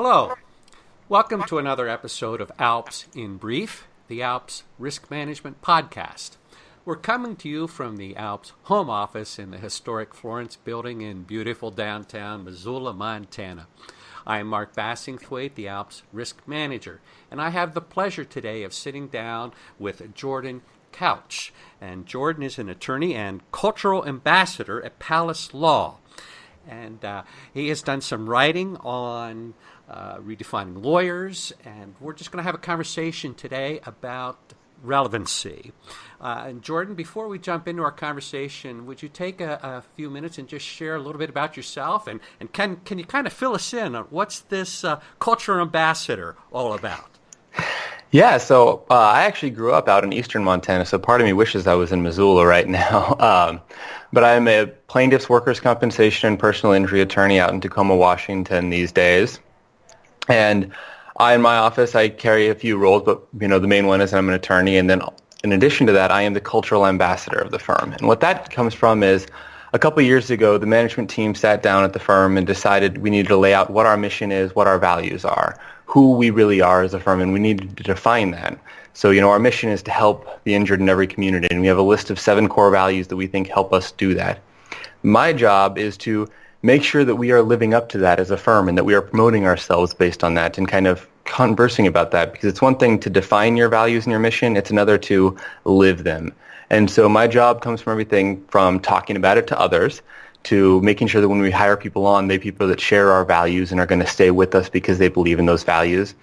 Hello. Welcome to another episode of ALPS in Brief, the ALPS Risk Management Podcast. We're coming to you from the ALPS home office in the historic Florence building in beautiful downtown Missoula, Montana. I am Mark Bassingthwaighte, the ALPS Risk Manager, and I have the pleasure today of sitting down with Jordan Couch. And Jordan is an attorney and cultural ambassador at Palace Law. And he has done some writing on redefining lawyers, and we're just going to have a conversation today about relevancy. And Jordan, before we jump into our conversation, would you take a few minutes and just share a little bit about yourself, and can you kind of fill us in on what's this culture ambassador all about? Yeah, so I actually grew up out in eastern Montana, so part of me wishes I was in Missoula right now. But I'm a plaintiff's workers' compensation and personal injury attorney out in Tacoma, Washington these days. And in my office, I carry a few roles, but the main one is I'm an attorney. And then in addition to that, I am the cultural ambassador of the firm. And what that comes from is a couple of years ago, the management team sat down at the firm and decided we needed to lay out what our mission is, what our values are, who we really are as a firm, and we needed to define that. So, our mission is to help the injured in every community, and we have a list of 7 core values that we think help us do that. My job is to make sure that we are living up to that as a firm and that we are promoting ourselves based on that and kind of conversing about that, because it's one thing to define your values and your mission, it's another to live them. And so my job comes from everything from talking about it to others to making sure that when we hire people on, they're people that share our values and are going to stay with us because they believe in those values.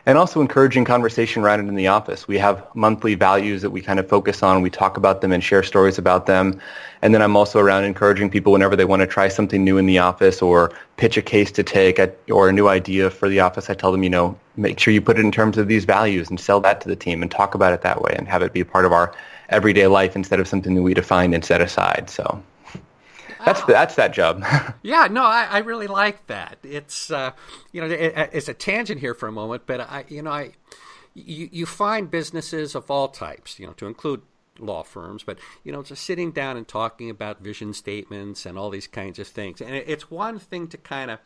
And also encouraging conversation around it in the office. We have monthly values that we kind of focus on. We talk about them and share stories about them. And then I'm also around encouraging people whenever they want to try something new in the office or pitch a case to take or a new idea for the office. I tell them, make sure you put it in terms of these values and sell that to the team and talk about it that way and have it be a part of our everyday life instead of something that we define and set aside. So that's that job. Yeah, no, I really like that. It's it's a tangent here for a moment, but you find businesses of all types, to include law firms, but just sitting down and talking about vision statements and all these kinds of things. And it's one thing to kind of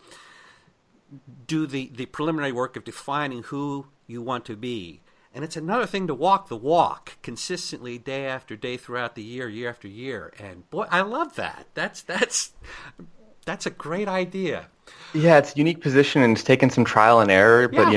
do the preliminary work of defining who you want to be. And it's another thing to walk the walk consistently day after day throughout the year after year. And boy, I love that. That's a great idea. Yeah, it's a unique position and it's taken some trial and error, but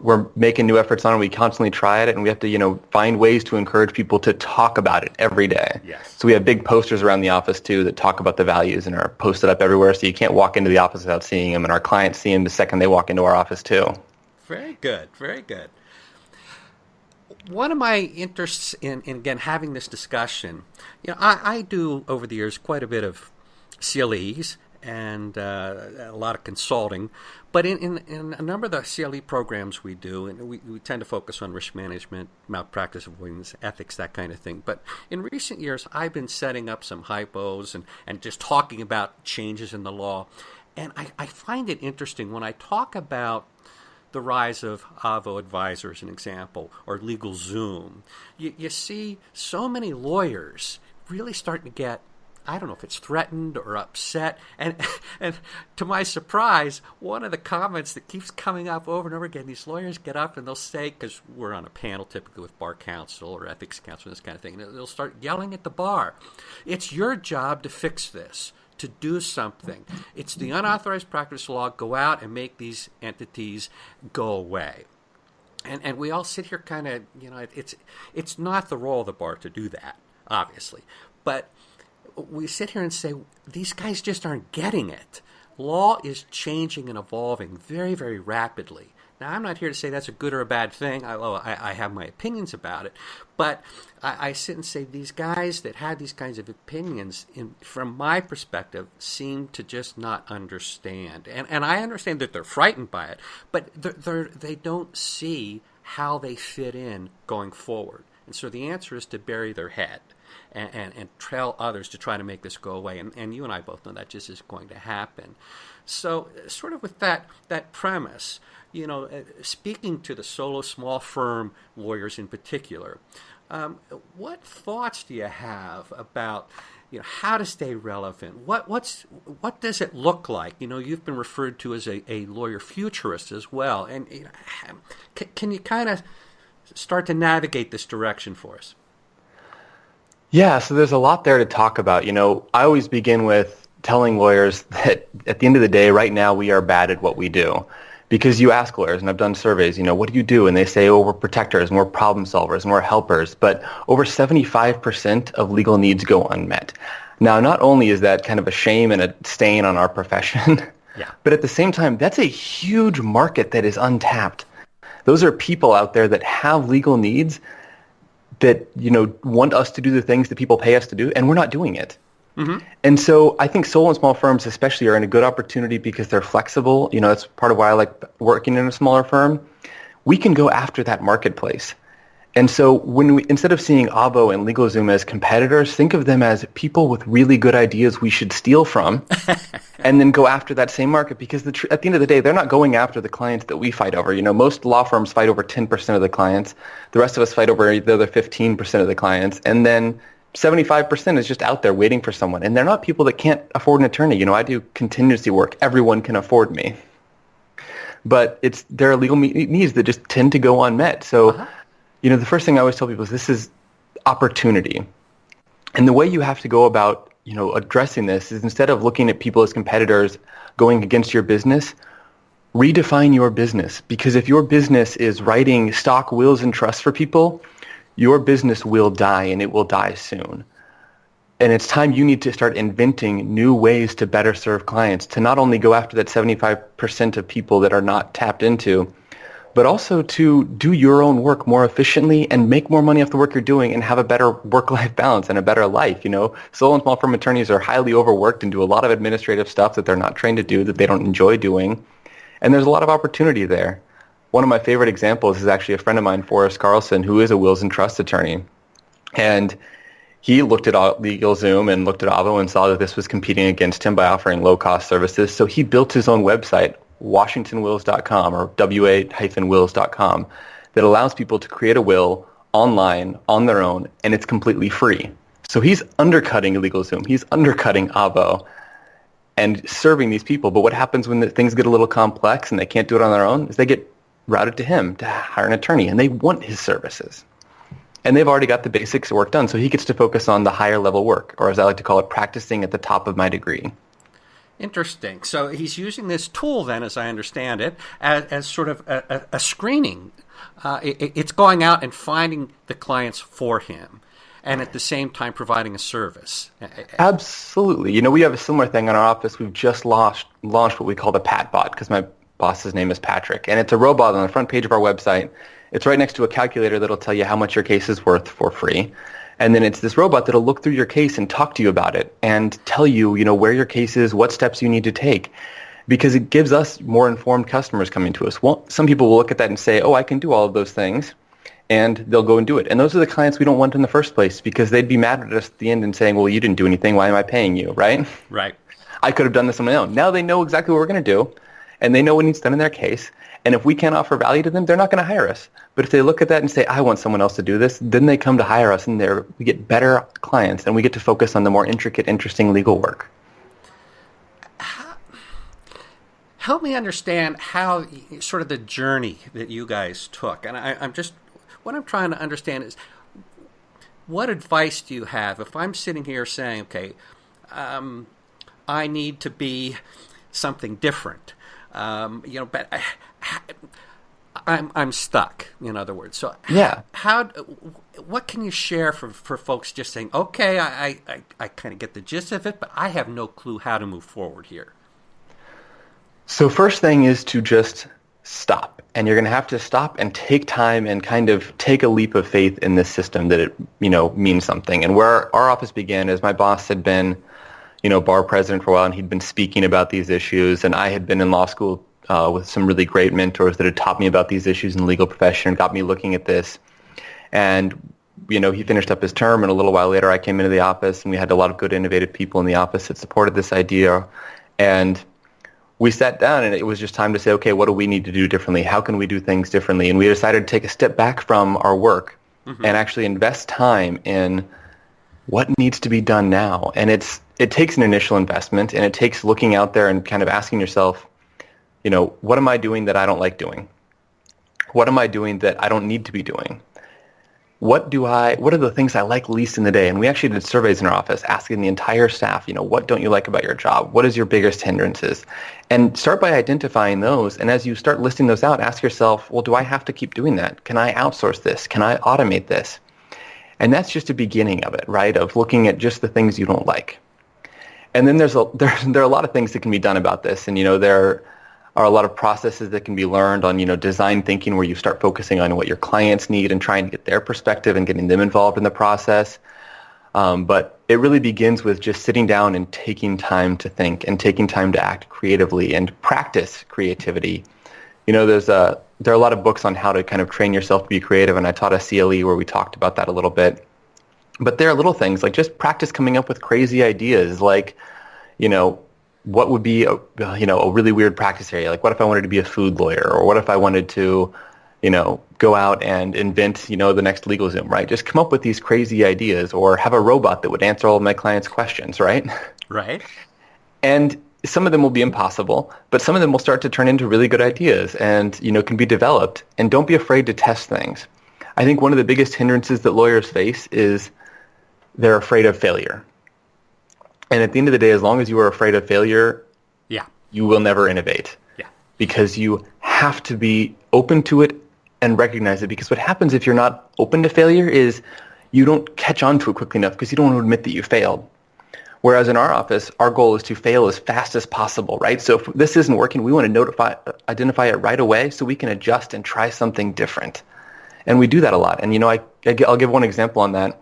we're making new efforts on it. We constantly try it and we have to, find ways to encourage people to talk about it every day. Yes. So we have big posters around the office too that talk about the values and are posted up everywhere, so you can't walk into the office without seeing them, and our clients see them the second they walk into our office too. Very good, very good. One of my interests in again, having this discussion, I do over the years quite a bit of CLEs and a lot of consulting, but in a number of the CLE programs we do, and we tend to focus on risk management, malpractice avoidance, ethics, that kind of thing. But in recent years, I've been setting up some hypos and just talking about changes in the law. And I find it interesting when I talk about the rise of AVO Advisor as an example, or LegalZoom. You see so many lawyers really starting to get, I don't know if it's threatened or upset. And to my surprise, one of the comments that keeps coming up over and over again, these lawyers get up and they'll say, because we're on a panel typically with bar counsel or ethics counsel, this kind of thing, and they'll start yelling at the bar, "It's your job to fix this, to do something. It's the unauthorized practice law. Go out and make these entities go away." And we all sit here kind of, it's not the role of the bar to do that, obviously. But we sit here and say, these guys just aren't getting it. Law is changing and evolving very, very rapidly. Now, I'm not here to say that's a good or a bad thing, although I have my opinions about it. But I sit and say these guys that have these kinds of opinions, from my perspective, seem to just not understand. And I understand that they're frightened by it, but they don't see how they fit in going forward. And so the answer is to bury their head and tell others to try to make this go away. And you and I both know that just isn't going to happen. So sort of with that premise, speaking to the solo small firm lawyers in particular, What thoughts do you have about how to stay relevant? What does it look like? You've been referred to as a lawyer futurist as well, and can you kind of start to navigate this direction for us? Yeah, so there's a lot there to talk about. I always begin with telling lawyers that at the end of the day, right now, we are bad at what we do. Because you ask lawyers, and I've done surveys, what do you do? And they say, oh, we're protectors, and we're problem solvers, and we're helpers. But over 75% of legal needs go unmet. Now, not only is that kind of a shame and a stain on our profession, yeah, but at the same time, that's a huge market that is untapped. Those are people out there that have legal needs that, want us to do the things that people pay us to do, and we're not doing it. Mm-hmm. And so I think solo and small firms especially are in a good opportunity because they're flexible. That's part of why I like working in a smaller firm. We can go after that marketplace. And so instead of seeing Avo and LegalZoom as competitors, think of them as people with really good ideas we should steal from and then go after that same market because at the end of the day, they're not going after the clients that we fight over. Most law firms fight over 10% of the clients. The rest of us fight over the other 15% of the clients. And then 75% is just out there waiting for someone. And they're not people that can't afford an attorney. I do contingency work. Everyone can afford me. But there are legal needs that just tend to go unmet. So, the first thing I always tell people is this is opportunity. And the way you have to go about, addressing this is instead of looking at people as competitors going against your business, redefine your business. Because if your business is writing stock wills and trusts for people, your business will die, and it will die soon. And it's time you need to start inventing new ways to better serve clients, to not only go after that 75% of people that are not tapped into, but also to do your own work more efficiently and make more money off the work you're doing and have a better work-life balance and a better life. Solo and small firm attorneys are highly overworked and do a lot of administrative stuff that they're not trained to do, that they don't enjoy doing. And there's a lot of opportunity there. One of my favorite examples is actually a friend of mine, Forrest Carlson, who is a wills and trust attorney. And he looked at LegalZoom and looked at Avo and saw that this was competing against him by offering low-cost services. So he built his own website, washingtonwills.com or wa-wills.com, that allows people to create a will online on their own, and it's completely free. So he's undercutting LegalZoom. He's undercutting Avo and serving these people. But what happens when things get a little complex and they can't do it on their own is they get routed to him to hire an attorney, and they want his services. And they've already got the basics work done, so he gets to focus on the higher level work, or as I like to call it, practicing at the top of my degree. Interesting. So he's using this tool then, as I understand it, as sort of a screening. It's going out and finding the clients for him, and at the same time providing a service. Absolutely. We have a similar thing in our office. We've just launched what we call the PatBot, because my boss's name is Patrick, and it's a robot on the front page of our website. It's right next to a calculator that'll tell you how much your case is worth for free. And then it's this robot that'll look through your case and talk to you about it and tell you, where your case is, what steps you need to take, because it gives us more informed customers coming to us. Well, some people will look at that and say, oh, I can do all of those things, and they'll go and do it. And those are the clients we don't want in the first place, because they'd be mad at us at the end and saying, well, you didn't do anything. Why am I paying you, right? Right. I could have done this on my own. Now they know exactly what we're going to do, and they know what needs done in their case. And if we can't offer value to them, they're not going to hire us. But if they look at that and say, I want someone else to do this, then they come to hire us, and we get better clients, and we get to focus on the more intricate, interesting legal work. Help me understand how sort of the journey that you guys took. And what I'm trying to understand is, what advice do you have if I'm sitting here saying, okay, I need to be something different, but I'm stuck, in other words. So yeah, what can you share for folks just saying, okay, I kind of get the gist of it, but I have no clue how to move forward here? So first thing is to just stop. And you're going to have to stop and take time and kind of take a leap of faith in this system that it, means something. And where our office began is my boss had been, bar president for a while, and he'd been speaking about these issues. And I had been in law school with some really great mentors that had taught me about these issues in the legal profession and got me looking at this. And, he finished up his term, and a little while later I came into the office, and we had a lot of good, innovative people in the office that supported this idea. And we sat down, and it was just time to say, okay, what do we need to do differently? How can we do things differently? And we decided to take a step back from our work and actually invest time in what needs to be done now. And it takes an initial investment, and it takes looking out there and kind of asking yourself, what am I doing that I don't like doing? What am I doing that I don't need to be doing? What are the things I like least in the day? And we actually did surveys in our office asking the entire staff, what don't you like about your job? What is your biggest hindrances? And start by identifying those. And as you start listing those out, ask yourself, well, do I have to keep doing that? Can I outsource this? Can I automate this? And that's just a beginning of it, right? Of looking at just the things you don't like. And then there are a lot of things that can be done about this. And, there are a lot of processes that can be learned on, design thinking, where you start focusing on what your clients need and trying to get their perspective and getting them involved in the process. But it really begins with just sitting down and taking time to think and taking time to act creatively and practice creativity. There are a lot of books on how to kind of train yourself to be creative, and I taught a CLE where we talked about that a little bit. But there are little things like just practice coming up with crazy ideas, like, what would be a really weird practice area? Like, what if I wanted to be a food lawyer? Or what if I wanted to, go out and invent, the next LegalZoom, right? Just come up with these crazy ideas, or have a robot that would answer all of my clients' questions, right? Right. And some of them will be impossible, but some of them will start to turn into really good ideas and, can be developed. And don't be afraid to test things. I think one of the biggest hindrances that lawyers face is they're afraid of failure. And at the end of the day, as long as you are afraid of failure, you will never innovate. Yeah. Because you have to be open to it and recognize it. Because what happens if you're not open to failure is you don't catch on to it quickly enough because you don't want to admit that you failed. Whereas in our office, our goal is to fail as fast as possible, right? So if this isn't working, we want to identify it right away so we can adjust and try something different. And we do that a lot. And, I'll give one example on that.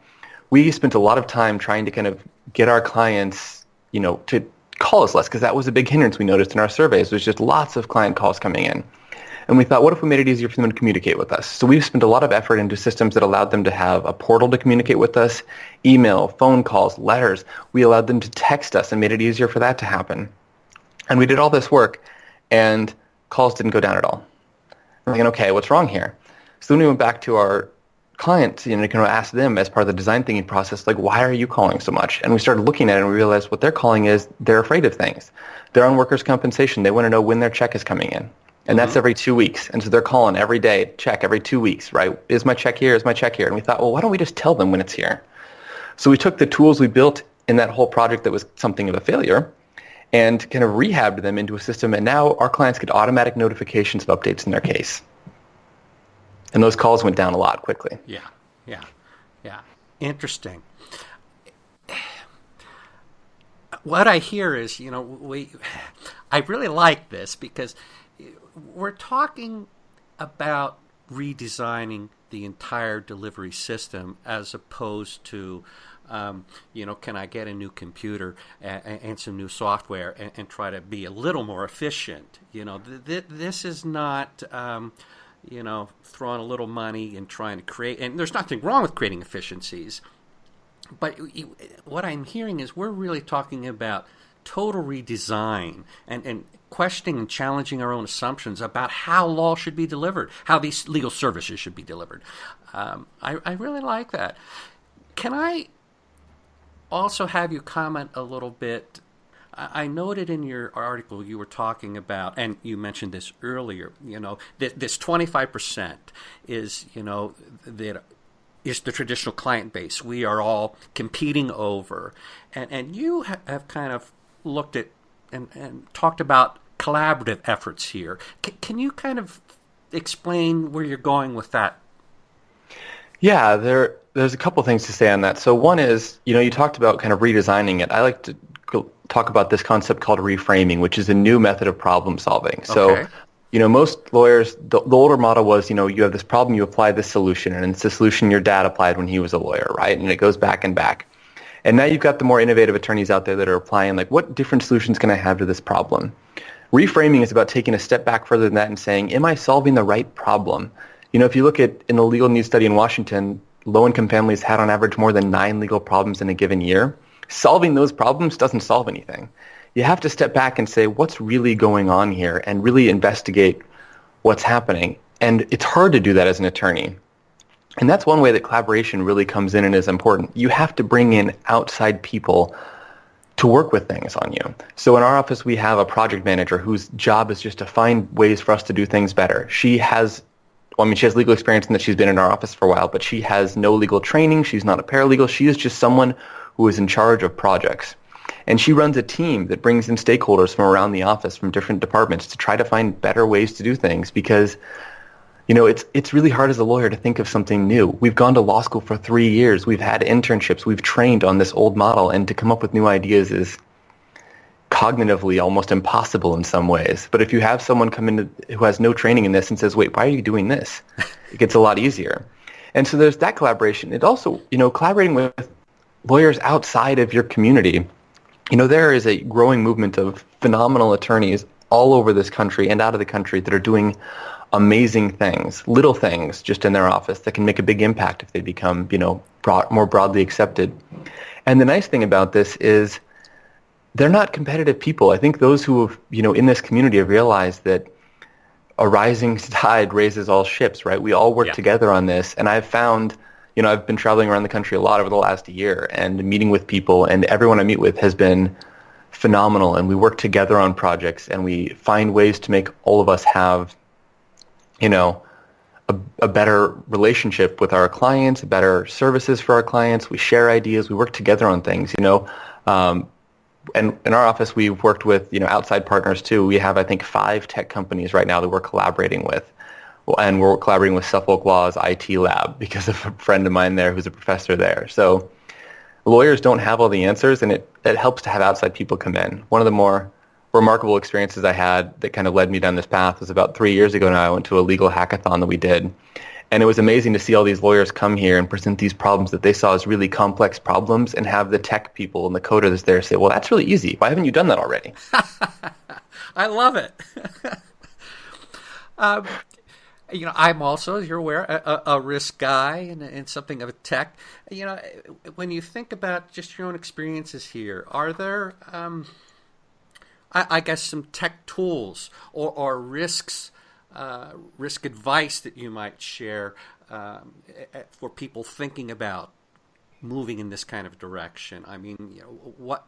We spent a lot of time trying to kind of get our clients, to call us less, because that was a big hindrance we noticed in our surveys. There's just lots of client calls coming in. And we thought, what if we made it easier for them to communicate with us? So we've spent a lot of effort into systems that allowed them to have a portal to communicate with us, email, phone calls, letters. We allowed them to text us and made it easier for that to happen. And we did all this work, and calls didn't go down at all. We're thinking, okay, what's wrong here? So then we went back to our clients, kind of ask them as part of the design thinking process, like, why are you calling so much? And we started looking at it, and we realized what they're calling is they're afraid of things. They're on workers' compensation. They want to know when their check is coming in. And that's every 2 weeks. And so they're calling every day, check every 2 weeks, right? Is my check here? Is my check here? And we thought, well, why don't we just tell them when it's here? So we took the tools we built in that whole project that was something of a failure and kind of rehabbed them into a system. And now our clients get automatic notifications of updates in their case. And those calls went down a lot quickly. Yeah. Interesting. What I hear is, I really like this because we're talking about redesigning the entire delivery system as opposed to, can I get a new computer and some new software and try to be a little more efficient? This is not... throwing a little money and trying to create, and there's nothing wrong with creating efficiencies. But what I'm hearing is we're really talking about total redesign and questioning and challenging our own assumptions about how law should be delivered, how these legal services should be delivered. I really like that. Can I also have you comment a little bit? I noted in your article you were talking about, and you mentioned this earlier, this 25% is, that is the traditional client base we are all competing over. And you have kind of looked at and talked about collaborative efforts here. Can you kind of explain where you're going with that? Yeah, there's a couple things to say on that. So one is, you talked about kind of redesigning it. I like to talk about this concept called reframing, which is a new method of problem solving. So, most lawyers, the older model was, you have this problem, you apply this solution, and it's the solution your dad applied when he was a lawyer, right? And it goes back and back. And now you've got the more innovative attorneys out there that are applying, like, what different solutions can I have to this problem? Reframing is about taking a step back further than that and saying, am I solving the right problem? If you look at, in the legal news study in Washington, low-income families had on average more than 9 legal problems in a given year. Solving those problems doesn't solve anything. You have to step back and say, what's really going on here, and really investigate what's happening. And it's hard to do that as an attorney. And that's one way that collaboration really comes in and is important. You have to bring in outside people to work with things on you. So in our office, we have a project manager whose job is just to find ways for us to do things better. She has legal experience in that she's been in our office for a while, but she has no legal training. She's not a paralegal. She is just someone who is in charge of projects. And she runs a team that brings in stakeholders from around the office, from different departments, to try to find better ways to do things, because it's really hard as a lawyer to think of something new. We've gone to law school for 3 years. We've had internships. We've trained on this old model, and to come up with new ideas is cognitively almost impossible in some ways. But if you have someone come in who has no training in this and says, wait, why are you doing this? It gets a lot easier. And so there's that collaboration. It also, collaborating with lawyers outside of your community. There is a growing movement of phenomenal attorneys all over this country and out of the country that are doing amazing things, little things just in their office that can make a big impact if they become, more broadly accepted. And the nice thing about this is they're not competitive people. I think those who have, in this community have realized that a rising tide raises all ships, right? We all work together on this. And I've found, I've been traveling around the country a lot over the last year and meeting with people, and everyone I meet with has been phenomenal. And we work together on projects, and we find ways to make all of us have a better relationship with our clients, better services for our clients. We share ideas. We work together on things, and in our office, we've worked with, outside partners too. We have, I think, 5 tech companies right now that we're collaborating with. And we're collaborating with Suffolk Law's IT lab because of a friend of mine there who's a professor there. So lawyers don't have all the answers, and it helps to have outside people come in. One of the more remarkable experiences I had that kind of led me down this path was about 3 years ago now. I went to a legal hackathon that we did, and it was amazing to see all these lawyers come here and present these problems that they saw as really complex problems, and have the tech people and the coders there say, well, that's really easy. Why haven't you done that already? I love it. I'm also, as you're aware, a risk guy and something of a tech. When you think about just your own experiences here, are there I guess some tech tools or risk advice that you might share for people thinking about moving in this kind of direction? I mean, what,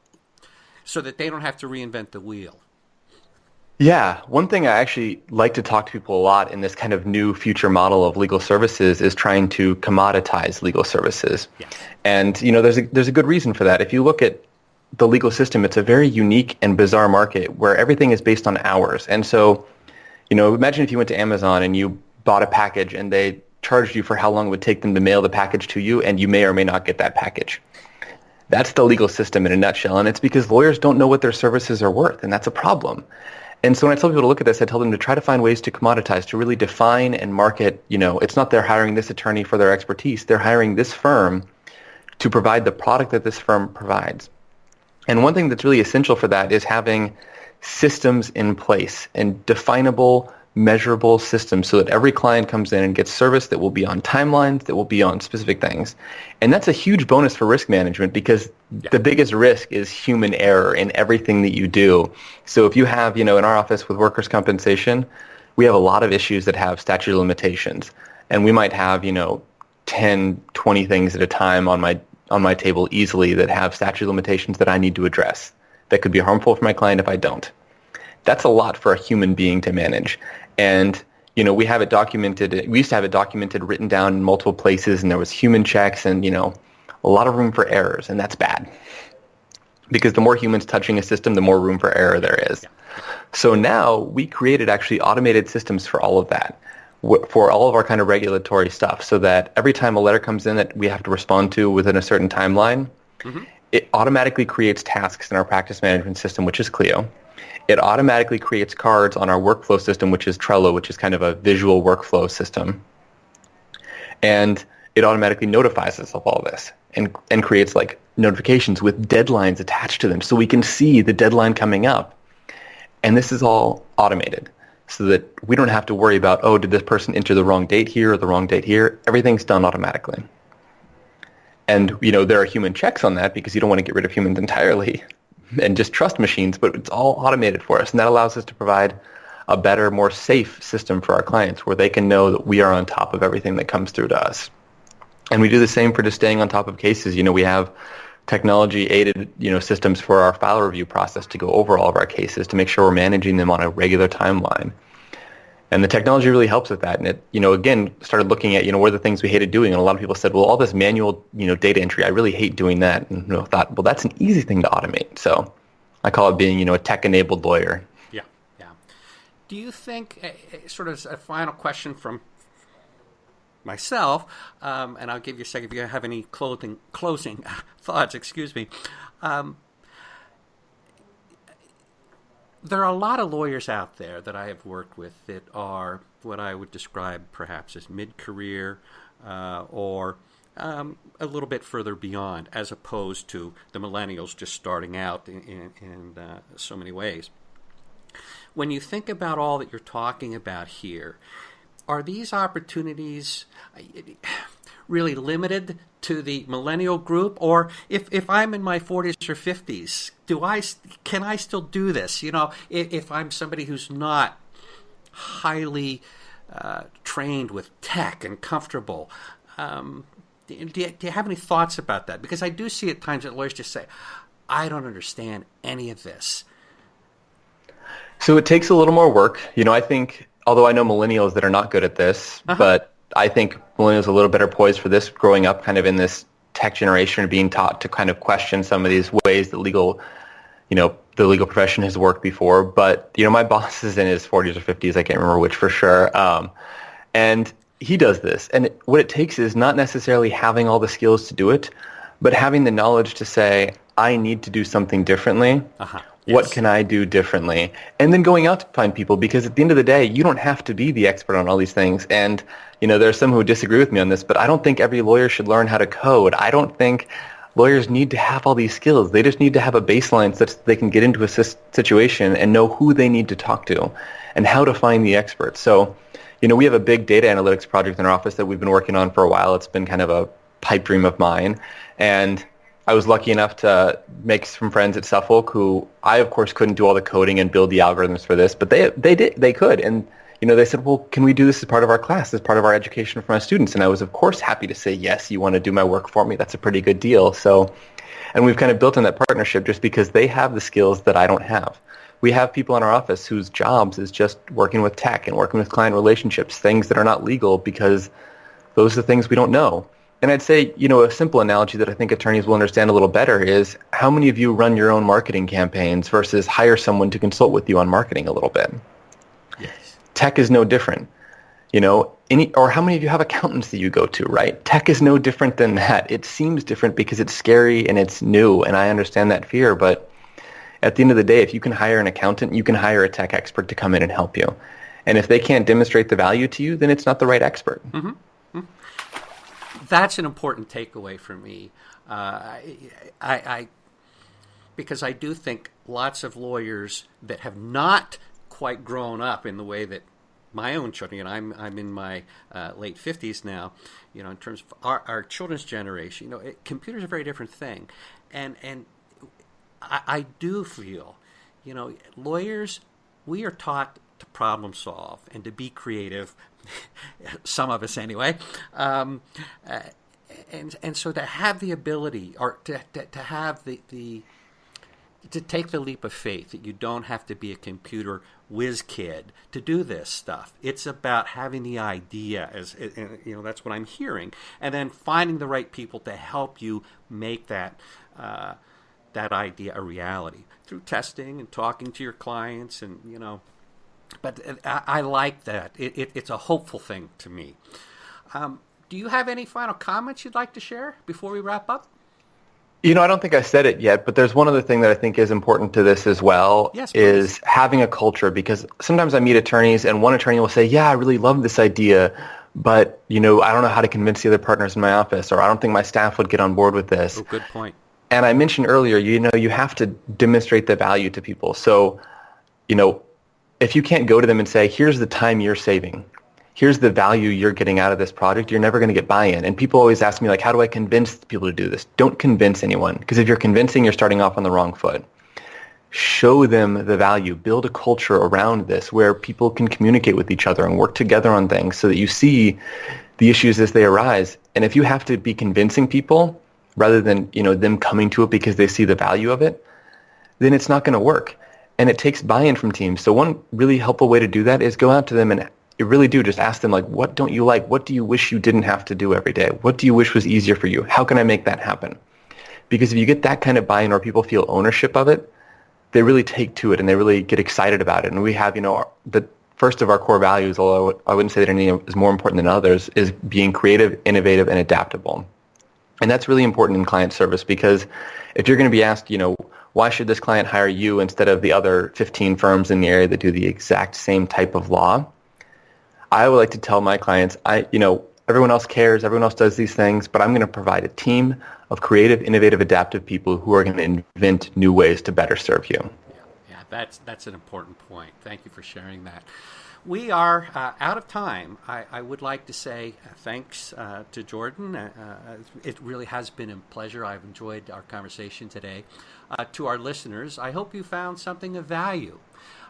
so that they don't have to reinvent the wheel. Yeah, one thing I actually like to talk to people a lot in this kind of new future model of legal services is trying to commoditize legal services. Yes. And there's a good reason for that. If you look at the legal system, it's a very unique and bizarre market where everything is based on hours. And so, imagine if you went to Amazon and you bought a package and they charged you for how long it would take them to mail the package to you, and you may or may not get that package. That's the legal system in a nutshell, and it's because lawyers don't know what their services are worth, and that's a problem. And so when I tell people to look at this, I tell them to try to find ways to commoditize, to really define and market, it's not they're hiring this attorney for their expertise, they're hiring this firm to provide the product that this firm provides. And one thing that's really essential for that is having systems in place and definable, measurable systems so that every client comes in and gets service that will be on timelines, that will be on specific things. And that's a huge bonus for risk management because the biggest risk is human error in everything that you do. So if you have, in our office with workers' compensation, we have a lot of issues that have statute of limitations. And we might have, 10, 20 things at a time on my table easily that have statute of limitations that I need to address that could be harmful for my client if I don't. That's a lot for a human being to manage. And, we have it documented. We used to have it documented, written down in multiple places, and there was human checks and, a lot of room for errors, and that's bad. Because the more humans touching a system, the more room for error there is. So now we created actually automated systems for all of that, for all of our kind of regulatory stuff, so that every time a letter comes in that we have to respond to within a certain timeline, it automatically creates tasks in our practice management system, which is Clio. It automatically creates cards on our workflow system, which is Trello, which is kind of a visual workflow system. And it automatically notifies us of all this and creates like notifications with deadlines attached to them so we can see the deadline coming up. And this is all automated so that we don't have to worry about, did this person enter the wrong date here or the wrong date here? Everything's done automatically. And, there are human checks on that because you don't want to get rid of humans entirely and just trust machines, but it's all automated for us. And that allows us to provide a better, more safe system for our clients where they can know that we are on top of everything that comes through to us. And we do the same for just staying on top of cases. We have technology-aided, systems for our file review process to go over all of our cases to make sure we're managing them on a regular timeline. And the technology really helps with that. And it, again, started looking at, what are the things we hated doing. And a lot of people said, well, all this manual, data entry, I really hate doing that. And thought, well, that's an easy thing to automate. So I call it being, a tech-enabled lawyer. Yeah, yeah. Do you think, sort of a final question from myself, and I'll give you a second if you have any closing thoughts, excuse me. There are a lot of lawyers out there that I have worked with that are what I would describe perhaps as mid-career or a little bit further beyond, as opposed to the millennials just starting out in so many ways. When you think about all that you're talking about here, are these opportunities really limited to the millennial group, or if I'm in my 40s or 50s, can I still do this? If I'm somebody who's not highly trained with tech and comfortable, do you have any thoughts about that? Because I do see at times that lawyers just say, I don't understand any of this. So it takes a little more work. I think, although I know millennials that are not good at this, but I think millennials are a little better poised for this, growing up kind of in this tech generation and being taught to kind of question some of these ways that the legal profession has worked before. But, my boss is in his 40s or 50s. I can't remember which for sure. And he does this. And what it takes is not necessarily having all the skills to do it, but having the knowledge to say, I need to do something differently. Yes. What can I do differently? And then going out to find people, because at the end of the day, you don't have to be the expert on all these things. And, there are some who disagree with me on this, but I don't think every lawyer should learn how to code. I don't think lawyers need to have all these skills. They just need to have a baseline such that they can get into a situation and know who they need to talk to and how to find the experts. So, we have a big data analytics project in our office that we've been working on for a while. It's been kind of a pipe dream of mine. And I was lucky enough to make some friends at Suffolk who I, of course, couldn't do all the coding and build the algorithms for this, but they could. And, they said, well, can we do this as part of our class, as part of our education for my students? And I was, of course, happy to say, yes, you want to do my work for me. That's a pretty good deal. So, and we've kind of built in that partnership just because they have the skills that I don't have. We have people in our office whose jobs is just working with tech and working with client relationships, things that are not legal because those are the things we don't know. And I'd say, a simple analogy that I think attorneys will understand a little better is how many of you run your own marketing campaigns versus hire someone to consult with you on marketing a little bit? Yes. Tech is no different. Or how many of you have accountants that you go to, right? Tech is no different than that. It seems different because it's scary and it's new, and I understand that fear, but at the end of the day, if you can hire an accountant, you can hire a tech expert to come in and help you. And if they can't demonstrate the value to you, then it's not the right expert. Mm-hmm. That's an important takeaway for me. Because I do think lots of lawyers that have not quite grown up in the way that my own children, I'm in my late 50s now, in terms of our children's generation, computers are a very different thing. And I do feel, lawyers, we are taught to problem solve and to be creative, some of us anyway, and so to have the ability or to have to take the leap of faith that you don't have to be a computer whiz kid to do this stuff. It's about having the idea, that's what I'm hearing, and then finding the right people to help you make that idea a reality through testing and talking to your clients, and But I like that. It's a hopeful thing to me. Do you have any final comments you'd like to share before we wrap up? I don't think I said it yet, but there's one other thing that I think is important to this as well, yes, is having a culture, because sometimes I meet attorneys and one attorney will say, yeah, I really love this idea, but, I don't know how to convince the other partners in my office, or I don't think my staff would get on board with this. Oh, good point. And I mentioned earlier, you have to demonstrate the value to people. So, if you can't go to them and say, here's the time you're saving, here's the value you're getting out of this project, you're never going to get buy-in. And people always ask me, how do I convince people to do this? Don't convince anyone, because if you're convincing, you're starting off on the wrong foot. Show them the value. Build a culture around this where people can communicate with each other and work together on things so that you see, the issues as they arise. And if you have to be convincing people rather than, them coming to it because they see the value of it, then it's not going to work. And it takes buy-in from teams. So one really helpful way to do that is go out to them and you really do just ask them, like, what don't you like? What do you wish you didn't have to do every day? What do you wish was easier for you? How can I make that happen? Because if you get that kind of buy-in or people feel ownership of it, they really take to it and they really get excited about it. And we have, the first of our core values, although I wouldn't say that any is more important than others, is being creative, innovative, and adaptable. And that's really important in client service because if you're going to be asked, why should this client hire you instead of the other 15 firms in the area that do the exact same type of law, I would like to tell my clients, everyone else cares, everyone else does these things, but I'm going to provide a team of creative, innovative, adaptive people who are going to invent new ways to better serve you. Yeah, that's an important point. Thank you for sharing that. We are out of time. I would like to say thanks to Jordan. It really has been a pleasure. I've enjoyed our conversation today. To our listeners, I hope you found something of value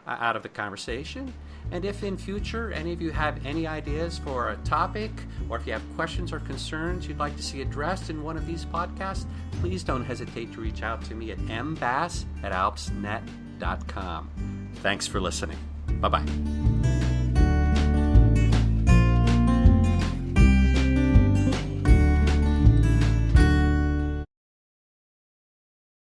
out of the conversation. And if in future any of you have any ideas for a topic, or if you have questions or concerns you'd like to see addressed in one of these podcasts, please don't hesitate to reach out to me at mbass@alpsnet.com. Thanks for listening. Bye-bye.